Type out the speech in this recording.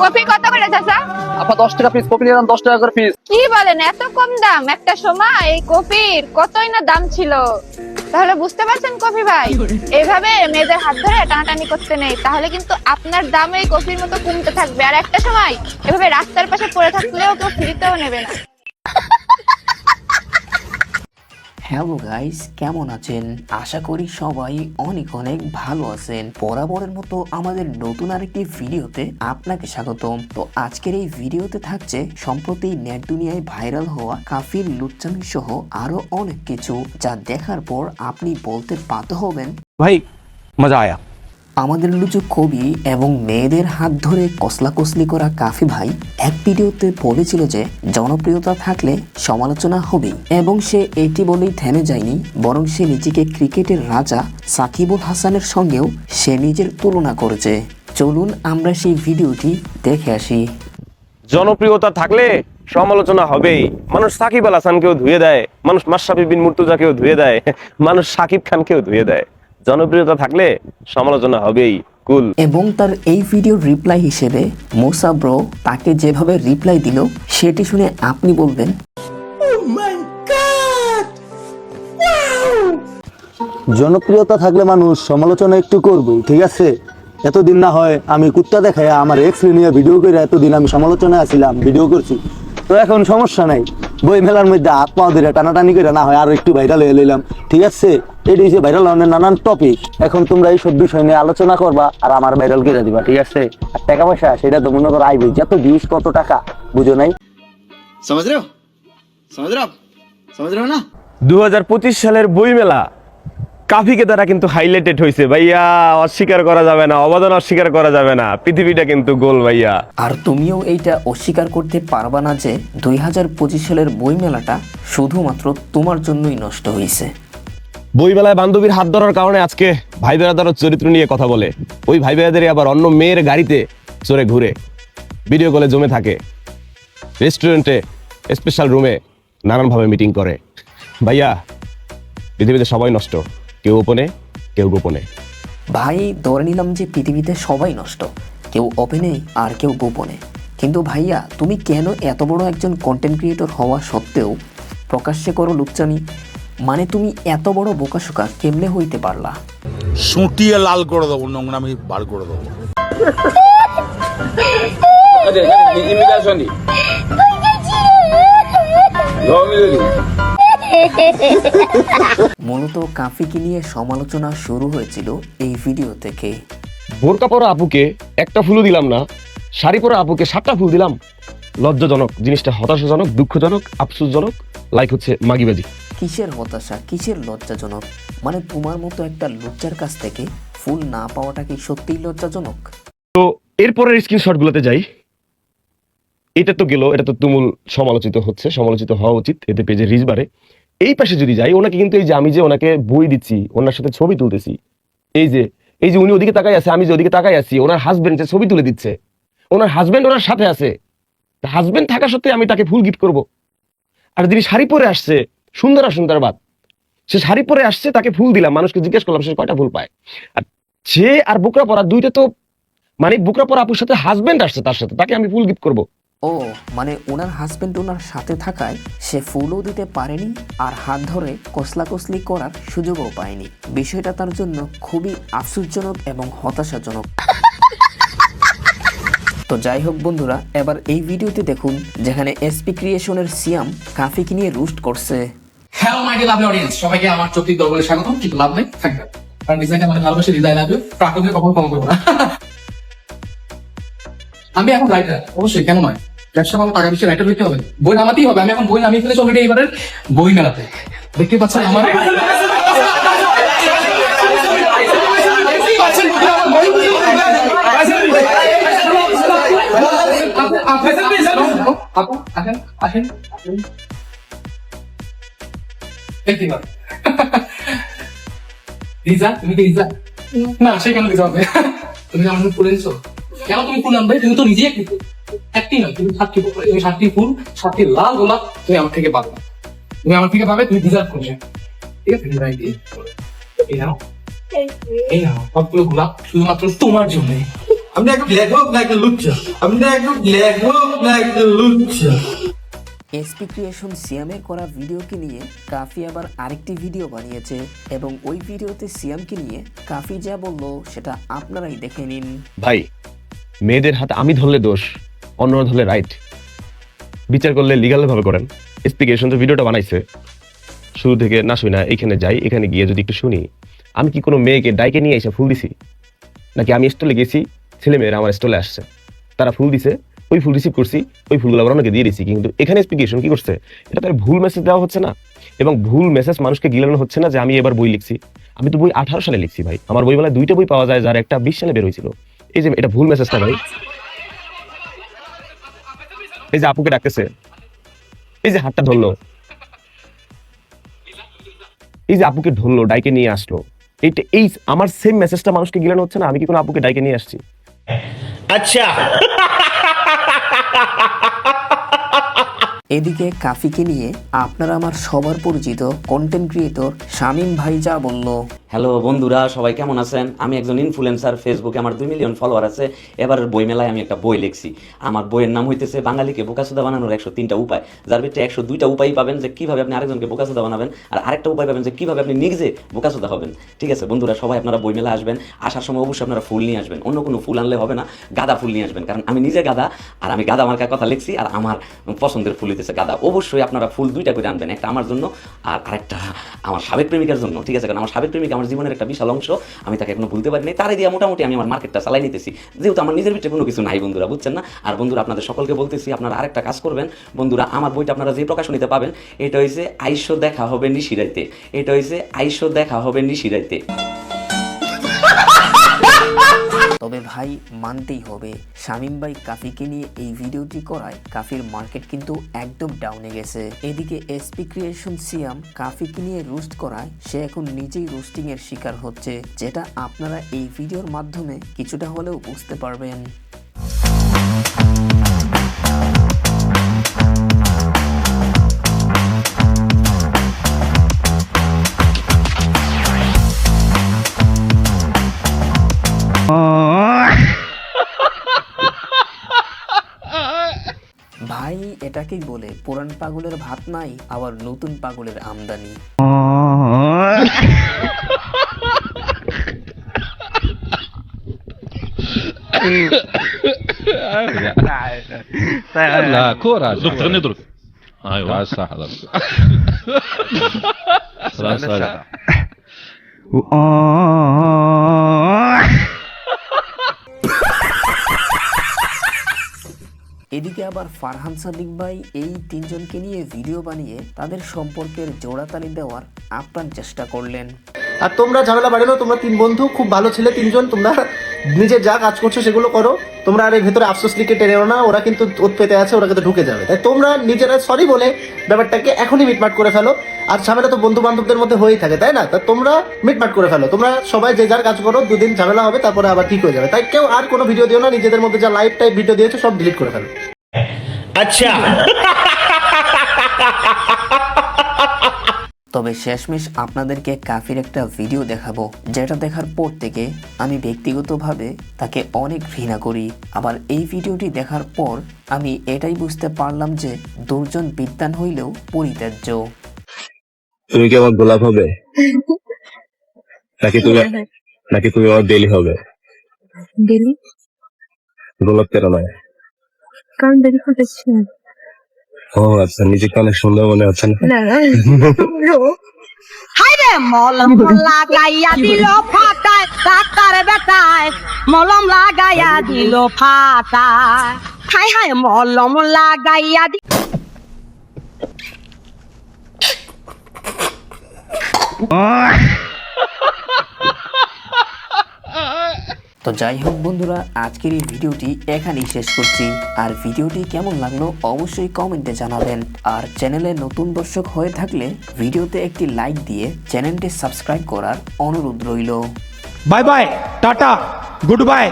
Coffee কত করে চাচা? আপা 10 টাকা পিস কপি নিলাম, 10 টাকা করে পিস। কি বলেন, এত কম দাম? একটা সময় এই কফির কতই না দাম ছিল। তাহলে বুঝতে পারছেন কফি ভাই, এইভাবে মেয়েদের হাত ধরে টানাটানি করতে নেই, তাহলে কিন্তু আপনার দাম এই কফির মতো কমতে থাকবে। আর একটা সময় এভাবে রাস্তার পাশে পড়ে থাকলেও কেউ ফ্রিতেও নেবে না। হ্যালো গাইস, কেমন আছেন? আশা করি সবাই অনেক অনেক ভালো আছেন। বরাবরের মতো আমাদের নতুন আরেকটি ভিডিওতে আপনাকে স্বাগতম। তো আজকের এই ভিডিওতে থাকছে সম্প্রতি নেট দুনিয়ায় ভাইরাল হওয়া কাফির লুচ্চামি সহ আরো অনেক কিছু, যা দেখার পর আপনি বলতে বাধ্য হবেন, ভাই মজা আয়া। আমাদের লুচু কবি এবং মেয়েদের হাত ধরে কসলাকসলি করা কাফি ভাই এক ভিডিওতে বলেছিল যে জনপ্রিয়তা থাকলে সমালোচনা হবেই, এবং সে এটি বলেই থেমে যায়নি, বরং সে নিজেকে ক্রিকেটের রাজা সাকিবুল হাসানের সঙ্গেও সে নিজের তুলনা করেছে। চলুন আমরা সেই ভিডিওটি দেখে আসি। জনপ্রিয়তা থাকলে সমালোচনা হবেই। মানুষ সাকিব আল হাসানকেও ধুয়ে দেয়, মানুষ মাশরাফি বিন মুর্তজাকেও ধুয়ে দেয়, মানুষ সাকিব খানকেও ধুয়ে দেয়। জনপ্রিয়তা থাকলে সমালোচনা হবেই, কুল। এবং তার এই ভিডিওর রিপ্লাই হিসেবে মুসা ব্রো তাকে যেভাবে রিপ্লাই দিল সেটি শুনে আপনি বলবেন, জনপ্রিয়তা থাকলে মানুষ সমালোচনা একটু করবেই, ঠিক আছে? এতদিন না হয় আমি কুত্তা দেখায় আমার এক্স নিয়ে ভিডিও করে এতদিন আমি সমালোচনায় আসছিলাম, ভিডিও করছি, তো এখন সমস্যা নাই। বই মেলার মধ্যে হাত পাও ধরে টানাটানি করে না হয় আর একটু ভাইরাল হয়ে লইলাম, ঠিক আছে? এটি হচ্ছে ভাইরাল হওয়ার নানান টপিক। এখন তোমরা এই সব বিষয় নিয়ে আলোচনা করবা আর আমার ভাইরাল করে দিবা, ঠিক আছে? আর টাকা পয়সা সেটা তো মনে করো আইবে, যত ভিউজ কত টাকা, বুঝো নাই? समझ रहे हो आप समझ रहे हो ना। 2025 সালের বইমেলা কাফিকে দ্বারা কিন্তু হাইলাইটেড হয়েছে ভাইয়া, অস্বীকার করা যাবে না, অবদান অস্বীকার করা যাবে না। পৃথিবীটা কিন্তু গোল ভাইয়া। আর তুমিও এইটা অস্বীকার করতে পারবা না যে 2025 সালের বইমেলাটা শুধুমাত্র তোমার জন্যই নষ্ট হয়েছে। বইমেলায় বান্ধবীর হাত ধরার কারণে আজকে ভাই বেড়াদার চরিত্র নিয়ে কথা বলে, ওই ভাই বেড়াদের আবার অন্য মেয়ের গাড়িতে চড়ে ঘুরে, ভিডিও কলে জমে থাকে, রেস্টুরেন্টে স্পেশাল রুমে নানানভাবে মিটিং করে। ভাইয়া, পৃথিবীতে সবাই নষ্ট, কেউ ওপেনে কেউ গোপনে। ভাই, ধরে নিলাম যে পৃথিবীতে সবাই নষ্ট, কেউ ওপেনে আর কেউ গোপনে, কিন্তু ভাইয়া তুমি কেন এত বড় একজন কন্টেন্ট ক্রিয়েটর হওয়া সত্ত্বেও প্রকাশ্যে করো লুচ্চামি? মানে তুমি এত বড় বোকাশোকা কেমনে হইতে পারলা? সুটিয়ে লাল করে দেবো, নোংরামি বার করে দেবো। মূলত কাফিকে নিয়ে সমালোচনা শুরু হয়েছিল এই ভিডিও থেকে। বোরকা পরা আপুকে একটা ফুলও দিলাম না, শাড়ি পরা আপুকে 7টা ফুল দিলাম। লজ্জাজনক জিনিসটা, হতাশাজনক, দুঃখজনক, আফসোসজনক, লাইক হচ্ছে মাগিবাজি। কিসের হতাশা, কিসের লজ্জাজনক? মানে তোমার মতো একটা লজ্জার কাছ থেকে ফুল না পাওয়াটা কি সত্যিই লজ্জাজনক? তো এরপরের স্ক্রিনশটগুলোতে যাই। এটা তো গেল, এটা তো তুমুল সমালোচিত হচ্ছে, সমালোচিত হওয়া উচিত, এতে পেজে রিচ বাড়ে। এই পাশে যদি যাই, ওনাকে কিন্তু এই যে আমি যে ওনাকে বই দিচ্ছি, ওনার সাথে ছবি তুলতেছি, এই যে উনি ওদিকে তাকাই আছে, আমি যে ওদিকে তাকাই আছি, ওনার হাজবেন্ড যে ছবি তুলে দিচ্ছে, ওনার হাজবেন্ড ওনার সাথে আছে, হাজবেন্ড থাকা সত্ত্বে আমি তাকে ফুল গিফট করব? আর যিনি শাড়ি পরে আসছে, সুন্দর বাদ, সে শাড়ি পরে আসছে, তাকে ফুল দিলাম, মানুষকে জিজ্ঞেস করলাম সে কয়টা ফুল পায়। আর সে আর বুকরা পরা দুইটা তো, মানে বুকরা পরা আপুর সাথে হাজবেন্ড আসছে, তার সাথে তাকে আমি ফুল গিফট করব? ও মানে ওনার হাজবেন্ড ওনার সাথে থাকায় সে ফুলও দিতে পারেনি আর হাত ধরে কসলাকসলি করার সুযোগও পায়নি। বিষয়টা তার জন্য খুবই আফসোসজনক এবং হতাশাজনক। তো যাই হোক বন্ধুরা, এবার এই ভিডিওতে দেখুন যেখানে এসপি ক্রিয়েশনের সিয়াম কাফিকে নিয়ে রুস্ট করছে। Hello my dear lovely audience, সবাইকে আমার চোখটি দরবারে স্বাগতম। কিন্তু লাভ নেই, থাকবে, কারণ ডিজাইনটা মানে ভালোবাসে, ডিজাইন লাগবে, প্রাকৃতিক কখনো কম করবো না। আমি এখন রাইটার, অবশ্যই, কেন নয়? ব্যবসা ভালো, টাকা বেশি, রাইটার হইতে হবে, বই নামাতেই হবে। আমি এখন বই নামিয়ে ফেলেছি অলরেডি এবারের বই মেলাতে। দেখতে পাচ্ছেন আমার তুমি কি রিজা না, সে কেন রিজা হবে? তুমি আমার ফুল এনেছো কেন? তুমি ফুল আনবে, তুমি তো নিজে একটি নয়, তুমি 7টি ফুল, 7টি লাল গোলাপ তুমি আমার থেকে পাবে, তুমি আমার থেকে পাবে, তুমি ডিজার্ভ করছো, ঠিক আছে? এই নাও সবগুলো গোলাপ শুধুমাত্র তোমার জন্য। আপনি একটু লেখক না একটা লুচ্চা, আপনি একটু লেখক না একটা লুচ্চা। এসপি ক্রিয়েশন সিয়ামের করা ভিডিওকে নিয়ে কাফি আবার আরেকটি ভিডিও বানিয়েছে এবং ওই ভিডিওতে সিয়ামকে নিয়ে কাফি যা বললো সেটা আপনারাই দেখে নিন। ভাই, মেয়েদের হাতে আমি ধরলে দোষ, অন্যরা ধরলে রাইট। বিচার করলে লিগাল ভাবে করেন। এসপিকেশন যে ভিডিওটা বানাইছে, শুরু থেকে না শুই না এখানে যাই, এখানে গিয়ে যদি একটু শুনি, আমি কি কোনো মেয়েকে ডাইকে নিয়ে এসে ফুল দিছি? নাকি আমি স্টলে গেছি, ছেলে মেয়েরা আমার স্টলে আসছে, তারা ফুল দিছে, ওই ফুল রিসিভ করছি, ওই ফুলগুলো আবার অনেকে দিয়ে দিছি। কিন্তু এখানে এসপিকেশন কি করছে? এটা তার ভুল মেসেজ দেওয়া হচ্ছে না, এবং ভুল মেসেজ মানুষকে গিলানো হচ্ছে না যে আমি এবার বই লিখছি। আমি তো বই 18 সালে লিখছি ভাই, আমার বইমেলায় 2টা বই পাওয়া যায়, যার একটা 20 সালে বের হয়েছিল। এই যে এটা ভুল মেসেজটা ভাই। এই যে আপুকে ডাকতেছে, এই যে হাতটা ধরলো, এই যে আপুকে ধরলো, ডাইকে নিয়ে আসলো, এইটা এই আমার সেম মেসেজটা মানুষকে গিলানো হচ্ছে না? আমি কি কোনো আপুকে ডাইকে নিয়ে আসছি? আচ্ছা, এদিকে কাফিকে নিয়ে আপনারা আমার সবার পরিচিত কন্টেন্ট ক্রিয়েটর শামীম ভাই যা বলল। হ্যালো বন্ধুরা, সবাই কেমন আছেন? আমি একজন ইনফ্লুয়েন্সার, ফেসবুকে আমার 2 মিলিয়ন ফলোয়ার আছে। এবারের বইমেলায় আমি একটা বই লিখছি। আমার বইয়ের নাম হইতেছে বাঙালিকে বোকাচোদা বানানোর 103টা উপায়, যার ভিতরে 102টা উপায় পাবেন যে কিভাবে আপনি আরেকজনকে বোকাচোদা বানাবেন, আর আরেকটা উপায় পাবেন যে কিভাবে আপনি নিজে বোকাচোদা হবেন। ঠিক আছে বন্ধুরা, সবাই আপনারা বইমেলা আসবেন, আসার সময় অবশ্যই আপনারা ফুল নিয়ে আসবেন। অন্য কোনো ফুল আনলে হবে না, গাঁদা ফুল নিয়ে আসবেন, কারণ আমি নিজে গাঁদা, আর আমি গাঁদা মার্কার কথা লিখছি, আর আমার পছন্দের ফুল হইতেছে গাঁদা। অবশ্যই আপনারা ফুল 2টা করে আনবেন, একটা আমার জন্য আর আরেকটা আমার সাবেক প্রেমিকার জন্য। ঠিক আছে, কারণ আমার সাবেক প্রেমিক আমার জীবনের একটা বিশাল অংশ, আমি তাকে এখনো ভুলতে পারিনি। তারে দিয়ে মোটামুটি আমি আমার মার্কেটটা চালাই নিতেছি, যেহেতু আমার নিজের ভিতরে কোনো কিছু নাই বন্ধুরা, বুঝছেন না? আর বন্ধুরা, আপনাদের সকলকে বলতেছি, আপনারা আরেকটা কাজ করবেন বন্ধুরা। আমার বইটা আপনারা যে প্রকাশনীতে পাবেন, এটা হইছে আইসো দেখা হবে নিশিরাইতে, এটা হইছে আইসো দেখা হবে নিশিরাইতে। তবে ভাই মানতেই হবে, শামীম ভাই কাফিকে নিয়ে এই ভিডিওটি করায় কাফির মার্কেট কিন্তু একদম ডাউনে গেছে। এদিকে এসপি ক্রিয়েশন সিয়াম কাফিকে নিয়ে রোস্ট করায় সে এখন নিজেই রোস্টিং এর শিকার হচ্ছে, যেটা আপনারা এই ভিডিওর মাধ্যমে কিছুটা হলেও বুঝতে পারবেন। ভাই এটাকেই বলে পুরান পাগলের ভাত নাই, আবার নতুন পাগলের আমদানি। لا كورة دكتور نضرب ايوه صح خلاص এদিকে আবার ফারহান সাদিক ভাই এই 3 জনকে নিয়ে ভিডিও বানিয়ে তাদের সম্পর্কের জোড়াতালি দেওয়ার আপ্রাণ চেষ্টা করলেন। আর তোমরা ঝামেলা বাড়ানো, তোমরা 3 বন্ধু খুব ভালো ছেলে 3 জন, তোমরা নিজে যা কাজ করছো সেগুলো করো, তোমরা আর এর ভেতরে আফসোস লিখে টেনেও না, ওরা কিন্তু ওত পেতে আছে, ওরা কিন্তু ঢুকে যাবে। তাই তোমরা নিজেরা সরি বলে ব্যাপারটাকে এখনই মিটমাট করে ফেলো। আর ঝামেলা তো বন্ধু বান্ধবদের মধ্যে হয়েই থাকে, তাই না? তা তোমরা মিটমাট করে ফেলো, তোমরা সবাই যে যার কাজ করো, 2 দিন ঝামেলা হবে, তারপরে আবার ঠিক হয়ে যাবে। তাই কেউ আর কোনো ভিডিও দিও না, নিজেদের মধ্যে যা লাইভ টাইপ ভিডিও দিয়েছো সব ডিলিট করে ফেলো। আচ্ছা। তবে শেষমেশ আপনাদেরকে কাফির একটা ভিডিও দেখাবো, যেটা দেখার পর থেকে আমি ব্যক্তিগতভাবে তাকে অনেক ঘৃণা করি। আবার এই ভিডিওটি দেখার পর আমি এটাই বুঝতে পারলাম যে দুর্জন বিদ্যান হইলেও পরিত্যাজ্য। তুমি কি আমার গোলাপ হবে, নাকি তুমি আমার বেলি হবে? বেলি? গোলাপ কেন নয়? কারণ বেলি ফুটেছে। ও আচ্ছা, নিজেকে অনেক সুন্দর মনে হচ্ছে না? হাইরে মলম লাগাইয়া দিল ফাটায়, ডাক্তার বেটায় মলম লাগাইয়া দিল ফাটায়, হাই হাই মলম লাগাইয়া তো যাই হোক বন্ধুরা, আজকের এই ভিডিওটি এখানেই শেষ করছি। আর ভিডিওটি কেমন লাগলো অবশ্যই কমেন্টে জানাবেন। আর চ্যানেলে নতুন দর্শক হয়ে থাকলে ভিডিওতে একটি লাইক দিয়ে চ্যানেলটি সাবস্ক্রাইব করার অনুরোধ রইল। Bye bye tata good bye.